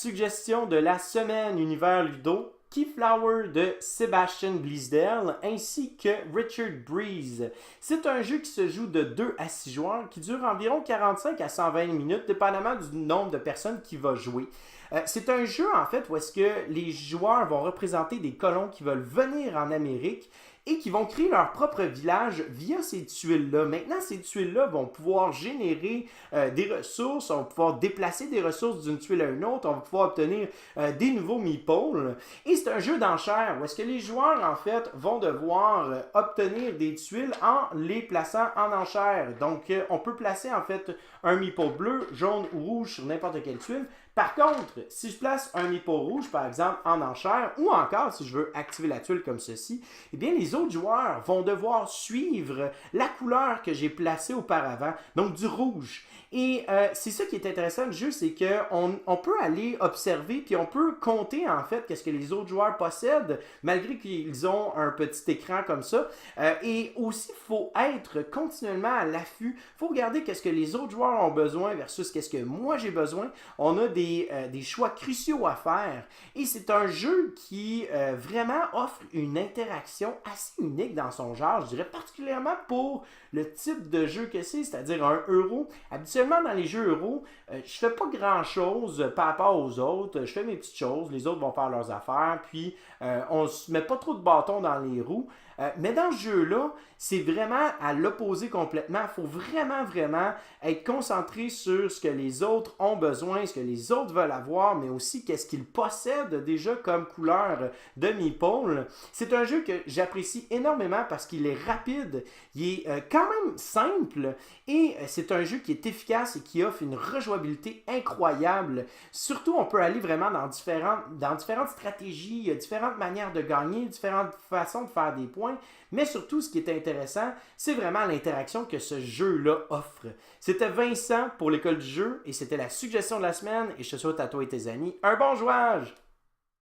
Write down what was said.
suggestion de la semaine Univers Ludo, Keyflower de Sebastian Glisdel ainsi que Richard Breeze. C'est un jeu qui se joue de 2 à 6 joueurs qui dure environ 45 à 120 minutes, dépendamment du nombre de personnes qui va jouer. C'est un jeu en fait où est-ce que les joueurs vont représenter des colons qui veulent venir en Amérique et qui vont créer leur propre village via ces tuiles-là. Maintenant, ces tuiles-là vont pouvoir générer des ressources, on va pouvoir déplacer des ressources d'une tuile à une autre, on va pouvoir obtenir des nouveaux meeples. Et c'est un jeu d'enchères où est-ce que les joueurs, en fait, vont devoir obtenir des tuiles en les plaçant en enchères. Donc, on peut placer, en fait, un meeple bleu, jaune ou rouge sur n'importe quelle tuile. Par contre, si je place un meeple rouge, par exemple, en enchère, ou encore si je veux activer la tuile comme ceci, eh bien, les autres joueurs vont devoir suivre la couleur que j'ai placée auparavant, donc du rouge. Et c'est ça qui est intéressant du jeu, c'est qu'on peut aller observer, puis on peut compter en fait qu'est-ce que les autres joueurs possèdent, malgré qu'ils ont un petit écran comme ça. Et aussi, il faut être continuellement à l'affût. Il faut regarder qu'est-ce que les autres joueurs ont besoin versus qu'est-ce que moi j'ai besoin. On a des choix cruciaux à faire. Et c'est un jeu qui vraiment offre une interaction assez unique dans son genre, je dirais particulièrement pour le type de jeu que c'est-à-dire un euro. Habituellement, dans les jeux euro, je fais pas grand-chose par rapport aux autres. Je fais mes petites choses, les autres vont faire leurs affaires, puis on se met pas trop de bâtons dans les roues. Mais dans ce jeu-là, c'est vraiment à l'opposé complètement. Il faut vraiment être concentré sur ce que les autres ont besoin, ce que les autres veulent avoir, mais aussi qu'est-ce qu'ils possèdent déjà comme couleur de meeple. C'est un jeu que j'apprécie énormément parce qu'il est rapide, il est quand même simple et c'est un jeu qui est efficace et qui offre une rejouabilité incroyable. Surtout, on peut aller vraiment dans différentes stratégies, différentes manières de gagner, différentes façons de faire des points. Mais surtout, ce qui est intéressant, c'est vraiment l'interaction que ce jeu-là offre. C'était Vincent pour l'école du jeu et c'était la suggestion de la semaine et je te souhaite à toi et tes amis un bon jouage!